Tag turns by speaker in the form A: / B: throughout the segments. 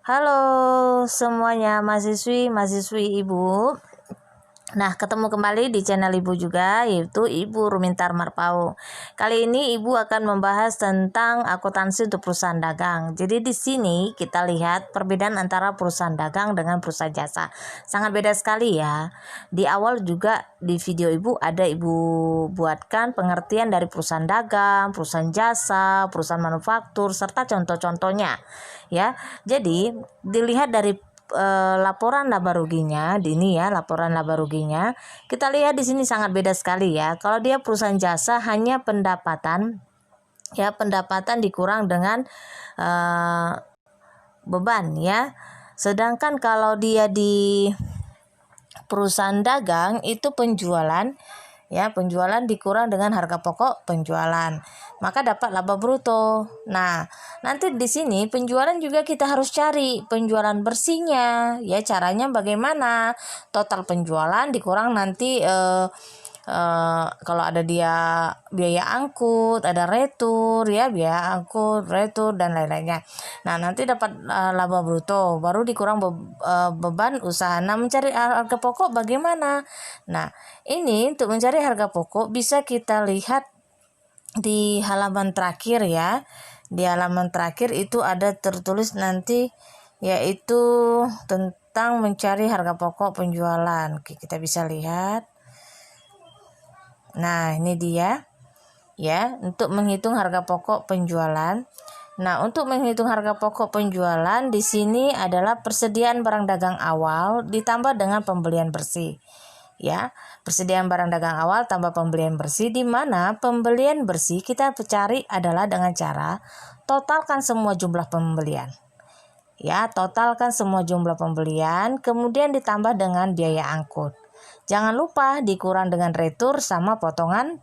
A: Halo semuanya, mahasiswi Ibu. Nah, ketemu kembali di channel Ibu juga, yaitu Ibu Rumintar Marpau. Kali ini Ibu akan membahas tentang akuntansi untuk perusahaan dagang. Jadi di sini kita lihat perbedaan antara perusahaan dagang dengan perusahaan jasa. Sangat beda sekali ya. Di awal juga di video Ibu ada Ibu buatkan pengertian dari perusahaan dagang, perusahaan jasa, perusahaan manufaktur, serta contoh-contohnya. Ya, jadi dilihat dari laporan laba ruginya, laporan laba ruginya. Kita lihat di sini sangat beda sekali ya. Kalau dia perusahaan jasa hanya pendapatan dikurang dengan beban ya. Sedangkan kalau dia di perusahaan dagang itu penjualan dikurang dengan harga pokok penjualan, maka dapat laba bruto. Nah, nanti di sini penjualan juga kita harus cari penjualan bersihnya ya. Caranya bagaimana? Total penjualan dikurang nanti kalau ada dia biaya angkut, ada retur ya, biaya angkut, retur dan lain-lainnya. Nah, nanti dapat laba bruto, baru dikurang beban usaha. Nah, mencari harga pokok bagaimana? Nah, ini untuk mencari harga pokok bisa kita lihat di halaman terakhir ya. Di halaman terakhir itu ada tertulis nanti yaitu tentang mencari harga pokok penjualan. Oke, kita bisa lihat. Nah, ini dia ya, untuk menghitung harga pokok penjualan. Nah, untuk menghitung harga pokok penjualan di sini adalah persediaan barang dagang awal ditambah dengan pembelian bersih. Ya, persediaan barang dagang awal tambah pembelian bersih, di mana pembelian bersih kita cari adalah dengan cara totalkan semua jumlah pembelian. Ya, totalkan semua jumlah pembelian, kemudian ditambah dengan biaya angkut. Jangan lupa dikurang dengan retur sama potongan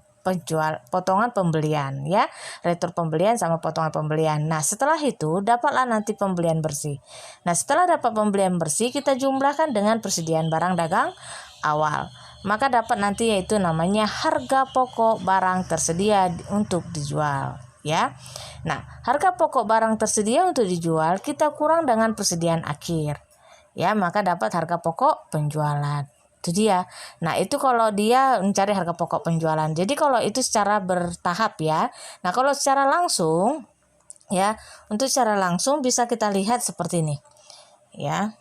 A: pembelian ya. Retur pembelian sama potongan pembelian. Nah, setelah itu dapatlah nanti pembelian bersih. Nah, setelah dapat pembelian bersih kita jumlahkan dengan persediaan barang dagang awal. Maka dapat nanti yaitu namanya harga pokok barang tersedia untuk dijual ya. Nah, harga pokok barang tersedia untuk dijual kita kurang dengan persediaan akhir. Ya, maka dapat harga pokok penjualan. Itu dia. Nah, itu kalau dia mencari harga pokok penjualan. Jadi kalau itu secara bertahap ya. Nah, kalau secara langsung ya, untuk secara langsung bisa kita lihat seperti ini. Ya.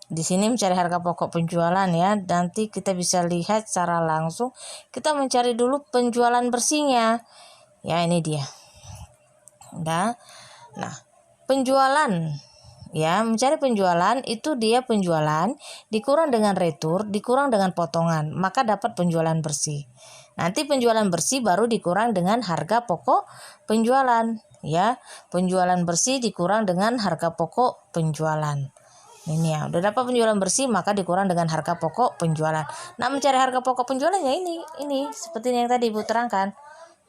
A: Di sini mencari harga pokok penjualan ya. Nanti kita bisa lihat secara langsung. Kita mencari dulu penjualan bersihnya. Ya, ini dia. Nah, penjualan ya, mencari penjualan itu dia penjualan dikurang dengan retur, dikurang dengan potongan, maka dapat penjualan bersih. Nanti penjualan bersih baru dikurang dengan harga pokok penjualan ya. Penjualan bersih dikurang dengan harga pokok penjualan. Ini ya, udah dapat penjualan bersih maka dikurang dengan harga pokok penjualan. Nah, mencari harga pokok penjualannya ini seperti yang tadi Ibu terangkan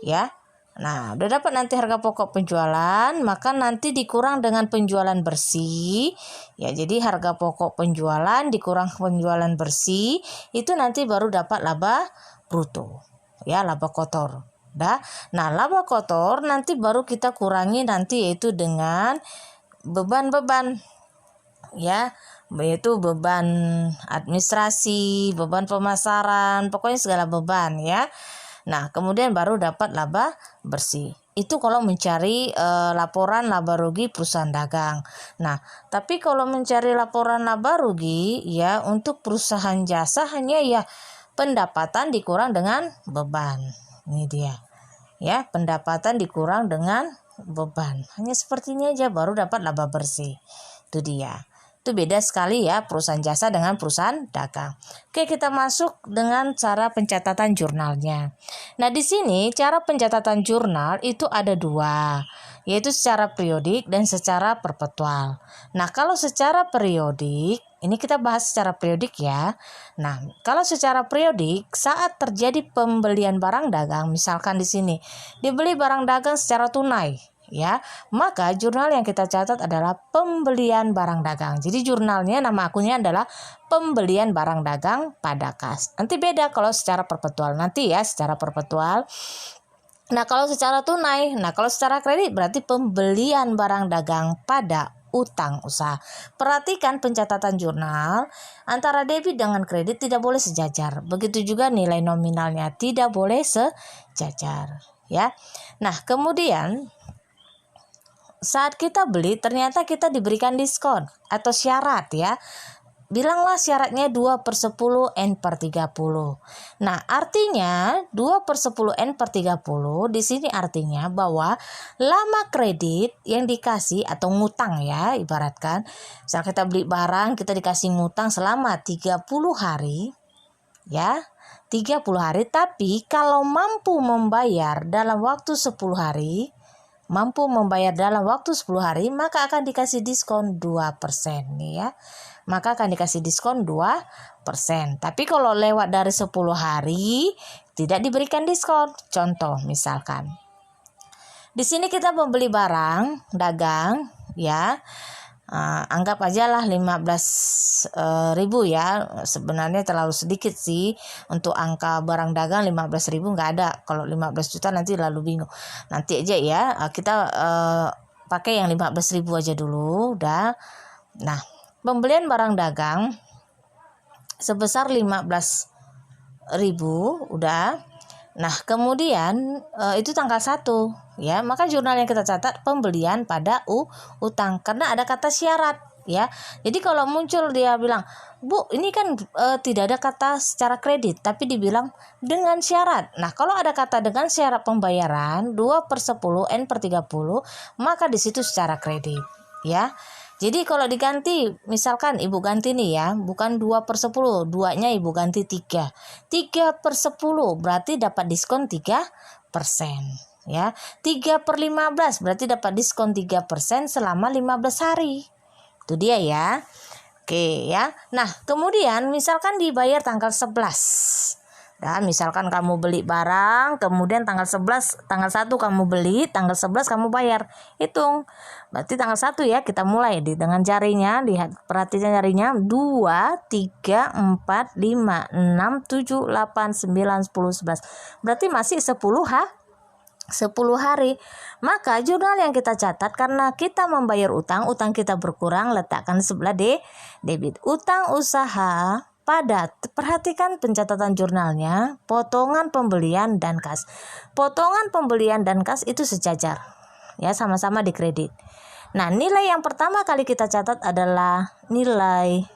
A: ya. Nah, udah dapat nanti harga pokok penjualan, maka nanti dikurang dengan penjualan bersih. Ya, jadi harga pokok penjualan dikurang penjualan bersih, itu nanti baru dapat laba bruto. Ya, laba kotor. Nah, laba kotor nanti baru kita kurangi nanti yaitu dengan beban-beban. Ya, yaitu beban administrasi, beban pemasaran, pokoknya segala beban ya. Nah, kemudian baru dapat laba bersih. Itu kalau mencari laporan laba rugi perusahaan dagang. Nah, tapi kalau mencari laporan laba rugi ya untuk perusahaan jasa hanya ya pendapatan dikurang dengan beban. Ini dia. Ya, pendapatan dikurang dengan beban. Hanya seperti ini aja baru dapat laba bersih. Itu dia. Itu beda sekali ya perusahaan jasa dengan perusahaan dagang. Oke, kita masuk dengan cara pencatatan jurnalnya. Nah, di sini cara pencatatan jurnal itu ada dua, yaitu secara periodik dan secara perpetual. Nah, kalau secara periodik, ini kita bahas secara periodik ya. Nah, kalau secara periodik saat terjadi pembelian barang dagang, misalkan di sini dibeli barang dagang secara tunai. Ya, maka jurnal yang kita catat adalah pembelian barang dagang. Jadi jurnalnya nama akunnya adalah pembelian barang dagang pada kas. Nanti beda kalau secara perpetual nanti ya, secara perpetual. Nah, kalau secara tunai, kalau secara kredit berarti pembelian barang dagang pada utang usaha. Perhatikan pencatatan jurnal, antara debit dengan kredit tidak boleh sejajar. Begitu juga nilai nominalnya tidak boleh sejajar, ya. Nah, kemudian saat kita beli ternyata kita diberikan diskon atau syarat, ya. Bilanglah syaratnya 2/10 N/30. Nah, artinya 2/10 N/30 di sini artinya bahwa lama kredit yang dikasih atau ngutang, ya, ibaratkan misal kita beli barang, kita dikasih ngutang selama 30 hari, ya. 30 hari, tapi kalau mampu membayar dalam waktu 10 hari, maka akan dikasih diskon 2% nih, ya. Maka akan dikasih diskon 2%. Tapi kalau lewat dari 10 hari tidak diberikan diskon. Contoh misalkan di sini kita membeli barang dagang, ya. Anggap aja lah 15.000, ya. Sebenarnya terlalu sedikit sih untuk angka barang dagang 15.000, nggak ada. Kalau 15 juta nanti lalu bingung. Nanti aja, ya, kita pakai yang 15.000 aja dulu, udah. Nah, pembelian barang dagang sebesar 15.000, udah. Nah, kemudian itu tanggal 1, ya. Maka jurnal yang kita catat pembelian pada utang karena ada kata syarat, ya. Jadi kalau muncul dia bilang, "Bu, ini kan tidak ada kata secara kredit, tapi dibilang dengan syarat." Nah, kalau ada kata dengan syarat pembayaran 2/10 N/30, maka di situ secara kredit, ya. Jadi kalau diganti, misalkan ibu ganti nih, ya, bukan 2/10, 2-nya ibu ganti 3/10 berarti dapat diskon 3%, ya. 3/15 berarti dapat diskon 3% selama 15 hari. Itu dia, ya. Oke, ya. Nah, kemudian misalkan dibayar tanggal 11. Dan misalkan kamu beli barang, kemudian tanggal 1 kamu beli, tanggal 11 kamu bayar. Hitung. Berarti tanggal 1, ya, kita mulai dengan jarinya, lihat, perhatikan jarinya, 2, 3, 4, 5, 6, 7, 8, 9, 10, 11. Berarti masih 10 hari. Maka jurnal yang kita catat, karena kita membayar utang kita berkurang, letakkan sebelah debit. Utang usaha padat. Perhatikan pencatatan jurnalnya, potongan pembelian dan kas. Potongan pembelian dan kas itu sejajar, ya, sama-sama di kredit. Nah, nilai yang pertama kali kita catat adalah nilai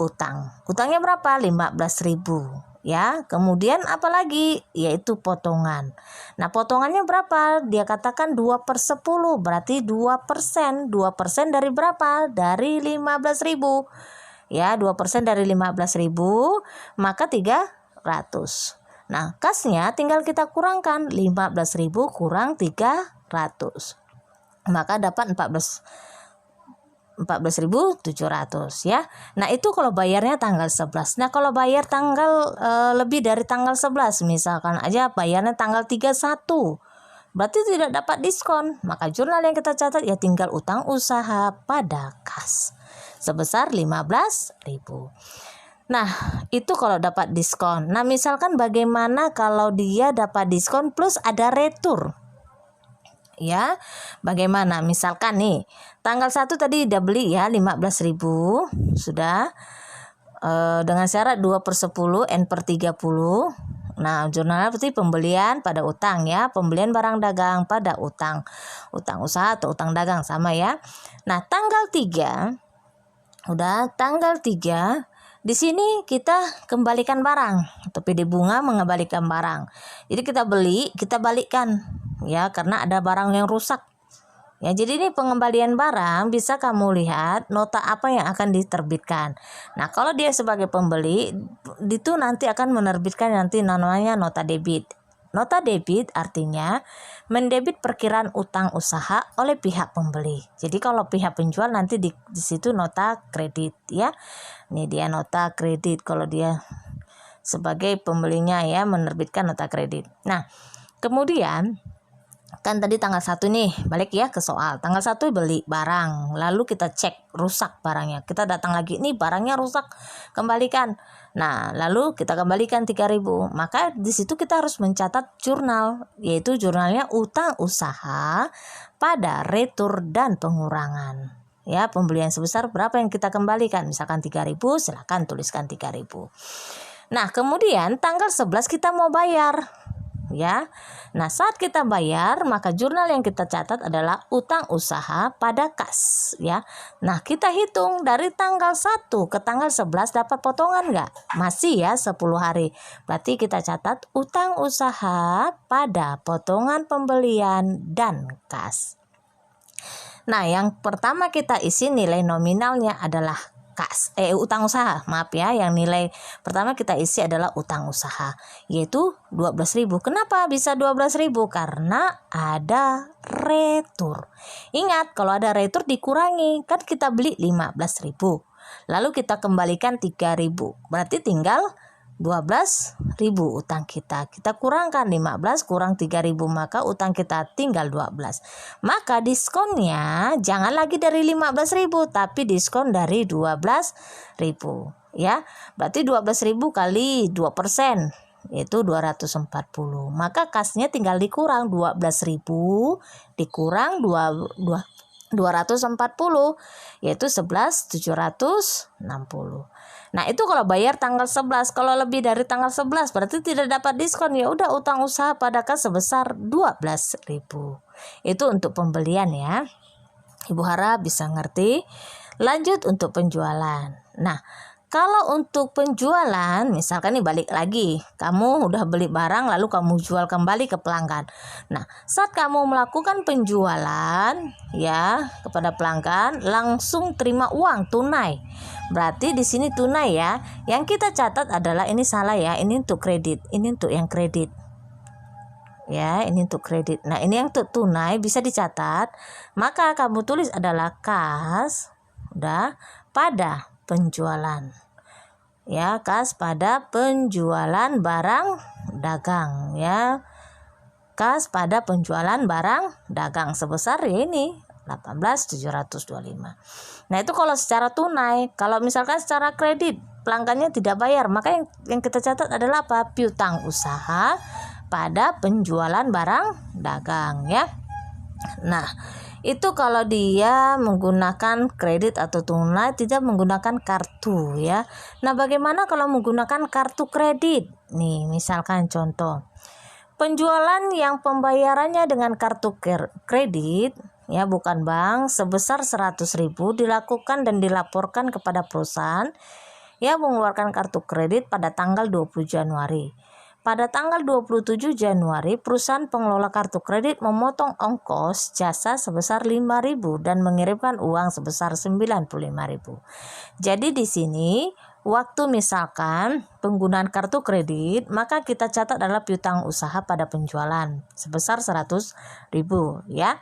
A: utang. Utangnya berapa? 15.000, ya. Kemudian apa lagi? Yaitu potongan. Nah, potongannya berapa? Dia katakan 2/10, berarti 2%. 2% dari berapa? Dari 15.000. Ya, 2% dari 15.000, maka 300. Nah, kasnya tinggal kita kurangkan, 15.000 kurang 300. Maka dapat 14.700, ya. Nah, itu kalau bayarnya tanggal 11. Nah, kalau bayar tanggal lebih dari tanggal 11, misalkan aja bayarnya tanggal 31, berarti tidak dapat diskon. Maka jurnal yang kita catat, ya, tinggal utang usaha pada kas sebesar 15.000. Nah, itu kalau dapat diskon. Nah, misalkan bagaimana kalau dia dapat diskon plus ada retur? Ya, bagaimana? Misalkan nih, tanggal 1 tadi udah beli, ya, 15.000, sudah, dengan syarat 2/10 N/30. Nah, jurnalnya berarti pembelian pada utang, ya, pembelian barang dagang pada utang. Utang usaha atau utang dagang sama, ya. Nah, tanggal 3, udah, tanggal 3 di sini kita kembalikan barang atau PD bunga mengembalikan barang. Jadi kita beli, kita balikkan, ya, karena ada barang yang rusak. Ya, jadi ini pengembalian barang bisa kamu lihat nota apa yang akan diterbitkan. Nah, kalau dia sebagai pembeli, itu nanti akan menerbitkan nanti namanya nota debit. Nota debit artinya mendebit perkiraan utang usaha oleh pihak pembeli. Jadi kalau pihak penjual nanti di situ nota kredit, ya. Ini dia nota kredit kalau dia sebagai pembelinya, ya, menerbitkan nota kredit. Nah, kemudian Kan tadi tanggal 1 nih, balik ya ke soal. Tanggal 1 beli barang, lalu kita cek rusak barangnya. Kita datang lagi, nih barangnya rusak, kembalikan. Nah, lalu kita kembalikan 3.000. Maka di situ kita harus mencatat jurnal, yaitu jurnalnya utang usaha pada retur dan pengurangan. Ya, pembelian sebesar berapa yang kita kembalikan? Misalkan 3.000, silakan tuliskan 3.000. Nah, kemudian tanggal 11 kita mau bayar. Ya. Nah, saat kita bayar, maka jurnal yang kita catat adalah utang usaha pada kas, ya. Nah, kita hitung dari tanggal 1 ke tanggal 11 dapat potongan enggak? Masih ya, 10 hari. Berarti kita catat utang usaha pada potongan pembelian dan kas. Nah, yang pertama kita isi nilai nominalnya adalah utang usaha, maaf ya, yang nilai pertama kita isi adalah utang usaha, yaitu 12.000. Kenapa bisa 12.000? Karena ada retur. Ingat, kalau ada retur dikurangi, kan kita beli 15.000, lalu kita kembalikan 3.000, berarti tinggal 12.000 utang kita. Kita kurangkan 15 kurang 3.000, maka utang kita tinggal 12. Maka diskonnya jangan lagi dari 15.000, tapi diskon dari 12.000, ya. Berarti 12.000 kali 2%, yaitu 240. Maka kasnya tinggal dikurang 12.000 dikurang 240, yaitu 11.760. Nah, itu kalau bayar tanggal 11. Kalau lebih dari tanggal 11 berarti tidak dapat diskon. Ya udah, utang usaha pada kas sebesar 12.000. Itu untuk pembelian ya. Ibu harap bisa ngerti. Lanjut untuk penjualan. Nah, kalau untuk penjualan, misalkan nih balik lagi, kamu udah beli barang lalu kamu jual kembali ke pelanggan. Nah, saat kamu melakukan penjualan ya kepada pelanggan, langsung terima uang tunai. Berarti di sini tunai ya. Yang kita catat adalah ini salah ya, ini untuk kredit, ini untuk yang kredit. Ya, ini untuk kredit. Nah, ini yang untuk tunai bisa dicatat. Maka kamu tulis adalah kas udah pada penjualan. Ya, kas pada penjualan barang dagang ya. Kas pada penjualan barang dagang sebesar ya ini 18.725. Nah, itu kalau secara tunai. Kalau misalkan secara kredit pelanggannya tidak bayar, maka yang kita catat adalah apa? Piutang usaha pada penjualan barang dagang ya. Nah, itu kalau dia menggunakan kredit atau tunai, tidak menggunakan kartu ya. Nah, bagaimana kalau menggunakan kartu kredit? Nih, misalkan contoh. Penjualan yang pembayarannya dengan kartu kredit ya, bukan bank, sebesar 100.000 dilakukan dan dilaporkan kepada perusahaan yang mengeluarkan kartu kredit pada tanggal 20 Januari. Pada tanggal 27 Januari, perusahaan pengelola kartu kredit memotong ongkos jasa sebesar 5.000 dan mengirimkan uang sebesar 95.000. Jadi di sini waktu misalkan penggunaan kartu kredit, maka kita catat adalah piutang usaha pada penjualan sebesar 100.000 ya.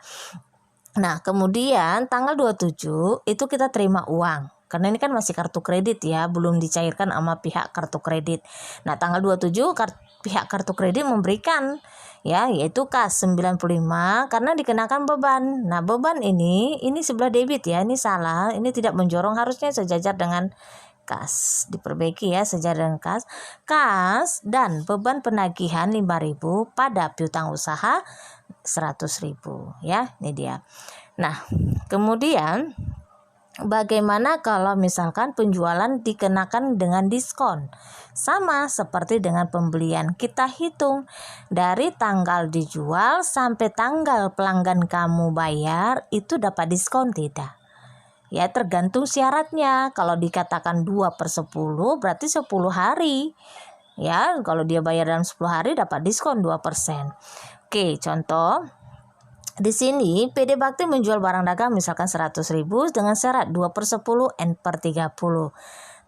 A: Nah, kemudian tanggal 27 itu kita terima uang. Karena ini kan masih kartu kredit ya, belum dicairkan sama pihak kartu kredit. Nah, tanggal 27 pihak kartu kredit memberikan ya, yaitu kas 95 karena dikenakan beban. Nah, beban ini sebelah debit ya, ini salah, ini tidak menjorong, harusnya sejajar dengan kas. Diperbaiki ya, sejajar dengan kas. Kas dan beban penagihan 5.000 pada piutang usaha 100.000 ya, ini dia. Nah, kemudian bagaimana kalau misalkan penjualan dikenakan dengan diskon? Sama seperti dengan pembelian, kita hitung dari tanggal dijual sampai tanggal pelanggan kamu bayar, itu dapat diskon tidak? Ya, tergantung syaratnya. Kalau dikatakan 2/10 berarti 10 hari. Ya, kalau dia bayar dalam 10 hari dapat diskon 2%. Oke, contoh. Di sini PD Bakti menjual barang dagang misalkan 100.000 dengan syarat 2/10 N/30.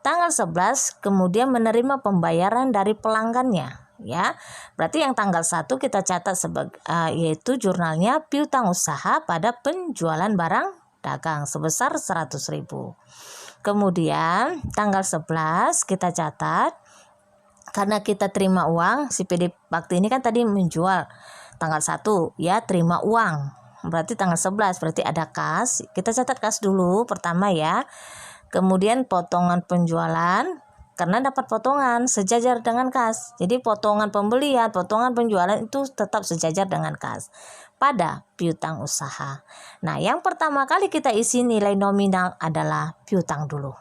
A: Tanggal 11 kemudian menerima pembayaran dari pelanggannya ya. Berarti yang tanggal 1 kita catat yaitu jurnalnya piutang usaha pada penjualan barang dagang sebesar 100.000. Kemudian tanggal 11 kita catat karena kita terima uang, si PD Bakti ini kan tadi menjual tanggal 1 ya terima uang. Berarti tanggal 11 berarti ada kas. Kita catat kas dulu pertama ya. Kemudian potongan penjualan karena dapat potongan sejajar dengan kas. Jadi potongan pembelian, potongan penjualan itu tetap sejajar dengan kas pada piutang usaha. Nah, yang pertama kali kita isi nilai nominal adalah piutang dulu.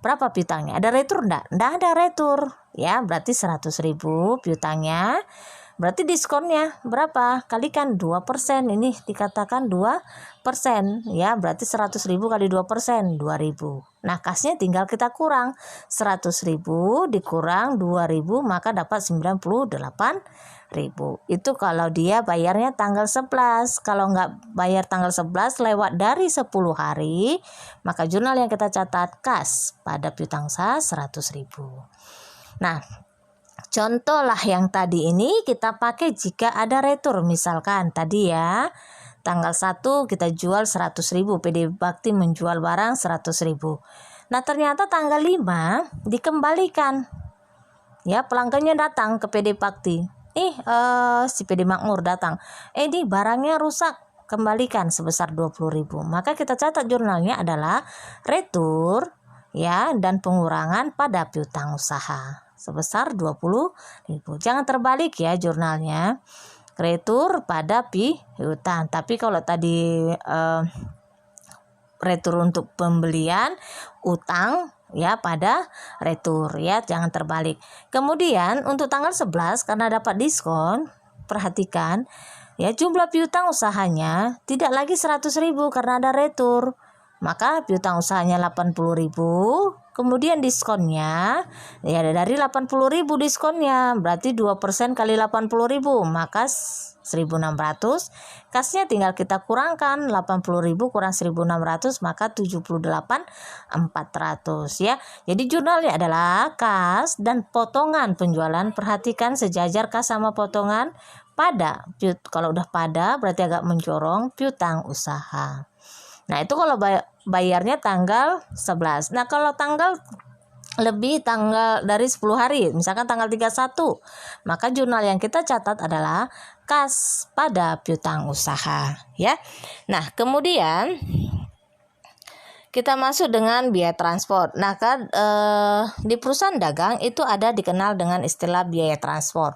A: Berapa piutangnya? Ada retur enggak? Enggak ada retur. Ya, berarti 100.000 piutangnya. Berarti diskonnya berapa? Kalikan 2%. Ini dikatakan 2%. Ya, berarti 100.000 kali 2%, 2.000. Nah, kasnya tinggal kita kurang. 100.000 dikurang 2.000 maka dapat 98.000. Itu kalau dia bayarnya tanggal 11. Kalau nggak bayar tanggal 11 lewat dari 10 hari, maka jurnal yang kita catat kas pada piutang usaha 100.000. Nah, contoh lah yang tadi ini kita pakai jika ada retur. Misalkan tadi ya, tanggal 1 kita jual 100.000, PD Bakti menjual barang 100.000. Nah, ternyata tanggal 5 dikembalikan. Ya, pelanggannya datang ke PD Bakti. Si PD Makmur datang. Ini barangnya rusak, kembalikan sebesar 20.000. Maka kita catat jurnalnya adalah retur ya dan pengurangan pada piutang usaha sebesar 20.000. Jangan terbalik ya jurnalnya. Retur pada piutang. Tapi kalau tadi retur untuk pembelian, utang ya pada retur ya, jangan terbalik. Kemudian untuk tanggal 11 karena dapat diskon, perhatikan ya jumlah piutang usahanya tidak lagi 100.000 karena ada retur. Maka piutang usahanya 80.000, kemudian diskonnya ya dari 80.000 diskonnya berarti 2% kali 80.000 maka 1.600. Kasnya tinggal kita kurangkan 80.000 kurang 1.600 maka 78.400 ya. Jadi jurnalnya adalah kas dan potongan penjualan. Perhatikan sejajar kas sama potongan pada. Kalau udah pada berarti agak mencorong piutang usaha. Nah, itu kalau bayarnya tanggal 11. Nah, kalau tanggal lebih tanggal dari 10 hari, misalkan tanggal 31, maka jurnal yang kita catat adalah kas pada piutang usaha, ya. Nah, kemudian kita masuk dengan biaya transport. Nah, di perusahaan dagang itu ada dikenal dengan istilah biaya transport.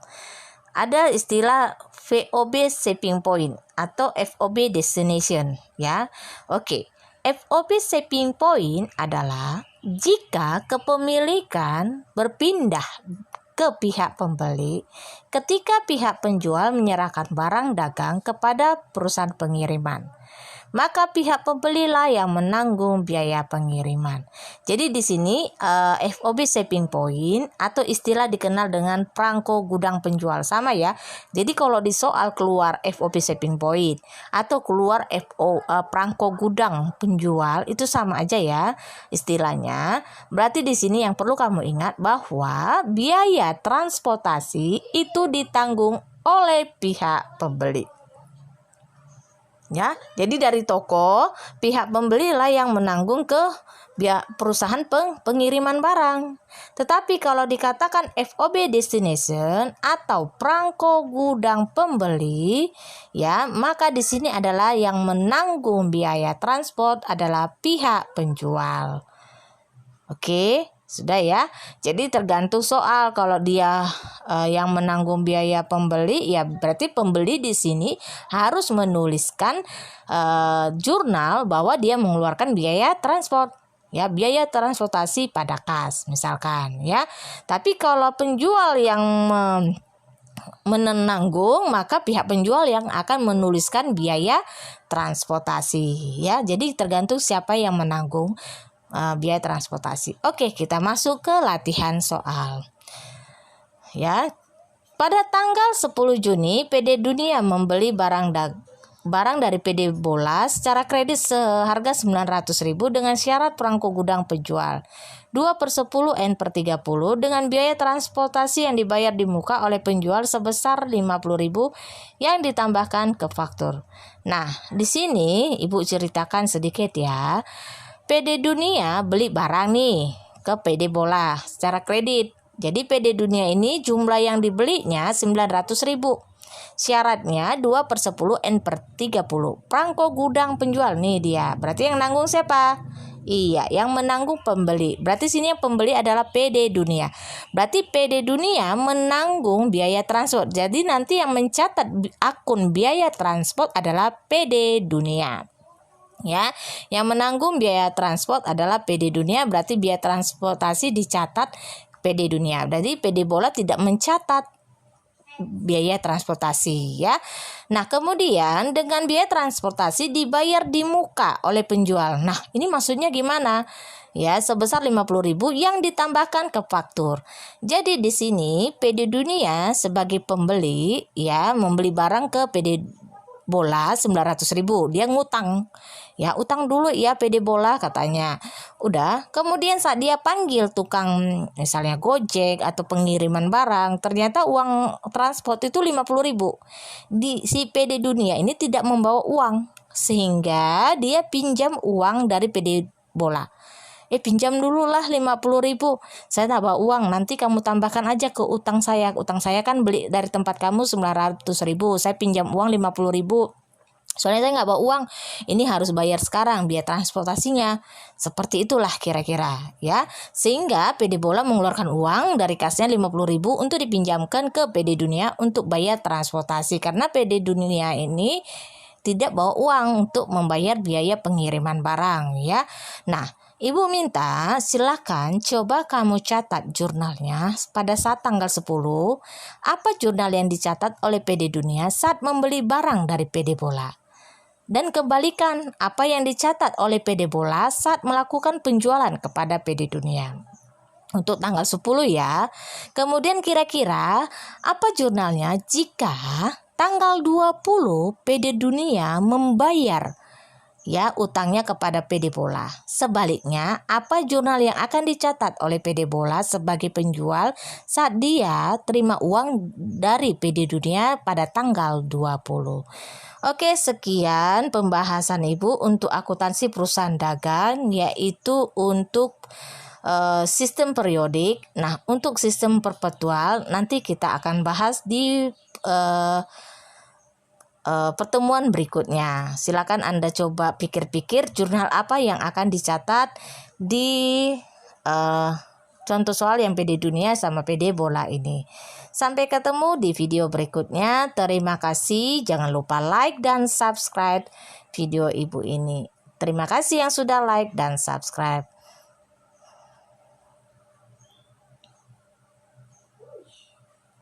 A: Ada istilah FOB shipping point atau FOB destination ya. Oke. FOB shipping point adalah jika kepemilikan berpindah ke pihak pembeli ketika pihak penjual menyerahkan barang dagang kepada perusahaan pengiriman. Maka pihak pembelilah yang menanggung biaya pengiriman. Jadi di sini FOB shipping point atau istilah dikenal dengan prangko gudang penjual sama ya. Jadi kalau di soal keluar FOB shipping point atau keluar prangko gudang penjual itu sama aja ya istilahnya. Berarti di sini yang perlu kamu ingat bahwa biaya transportasi itu ditanggung oleh pihak pembeli. Ya, jadi dari toko pihak pembeli lah yang menanggung ke perusahaan pengiriman barang. Tetapi kalau dikatakan FOB destination atau prangko gudang pembeli, ya, maka di sini adalah yang menanggung biaya transport adalah pihak penjual. Oke. Sudah ya. Jadi tergantung soal, kalau dia yang menanggung biaya pembeli ya berarti pembeli di sini harus menuliskan jurnal bahwa dia mengeluarkan biaya transport. Ya, biaya transportasi pada kas misalkan ya. Tapi kalau penjual yang menanggung maka pihak penjual yang akan menuliskan biaya transportasi ya. Jadi tergantung siapa yang menanggung biaya transportasi. Oke, kita masuk ke latihan soal. Ya. Pada tanggal 10 Juni, PD Dunia membeli barang dari PD Bola secara kredit seharga 900.000 dengan syarat perangko gudang penjual 2/10 N/30 dengan biaya transportasi yang dibayar di muka oleh penjual sebesar 50.000 yang ditambahkan ke faktur. Nah, di sini Ibu ceritakan sedikit ya. PD Dunia beli barang nih ke PD Bola secara kredit. Jadi PD Dunia ini jumlah yang dibelinya 900.000. Syaratnya 2/10 N/30. Prangko gudang penjual nih dia. Berarti yang nanggung siapa? Iya, yang menanggung pembeli. Berarti sini yang pembeli adalah PD Dunia. Berarti PD Dunia menanggung biaya transport. Jadi nanti yang mencatat akun biaya transport adalah PD Dunia. Ya, yang menanggung biaya transport adalah PD Dunia. Berarti biaya transportasi dicatat PD Dunia. Jadi PD Bola tidak mencatat biaya transportasi ya. Nah, kemudian dengan biaya transportasi dibayar di muka oleh penjual. Nah, ini maksudnya gimana? Ya, sebesar 50.000 yang ditambahkan ke faktur. Jadi di sini PD Dunia sebagai pembeli ya membeli barang ke PD Bola 900.000. Dia ngutang. Ya, utang dulu ya PD Bola katanya. Udah, kemudian saat dia panggil tukang misalnya Gojek atau pengiriman barang, ternyata uang transport itu 50.000. Si PD Dunia ini tidak membawa uang, sehingga dia pinjam uang dari PD Bola. Pinjam dulu lah 50.000. Saya tak bawa uang, nanti kamu tambahkan aja ke utang saya. Utang saya kan beli dari tempat kamu 900.000. Saya pinjam uang 50.000. Soalnya saya nggak bawa uang, ini harus bayar sekarang biaya transportasinya. Seperti itulah kira-kira ya. Sehingga PD Bola mengeluarkan uang dari kasnya 50.000 untuk dipinjamkan ke PD Dunia untuk bayar transportasi. Karena PD Dunia ini tidak bawa uang untuk membayar biaya pengiriman barang ya. Nah, Ibu minta silakan coba kamu catat jurnalnya pada saat tanggal 10. Apa jurnal yang dicatat oleh PD Dunia saat membeli barang dari PD Bola? Dan kembalikan apa yang dicatat oleh PD Bola saat melakukan penjualan kepada PD Dunia. Untuk tanggal 10 ya. Kemudian kira-kira apa jurnalnya jika tanggal 20 PD Dunia membayar ya utangnya kepada PD Bola. Sebaliknya, apa jurnal yang akan dicatat oleh PD Bola sebagai penjual saat dia terima uang dari PD Dunia pada tanggal 20. Oke, sekian pembahasan Ibu untuk akuntansi perusahaan dagang, yaitu untuk sistem periodik. Nah, untuk sistem perpetual nanti kita akan bahas di pertemuan berikutnya. Silakan Anda coba pikir-pikir jurnal apa yang akan dicatat di contoh soal yang PD Dunia sama PD Bola ini. Sampai ketemu di video berikutnya. Terima kasih. Jangan lupa like dan subscribe video Ibu ini. Terima kasih yang sudah like dan subscribe.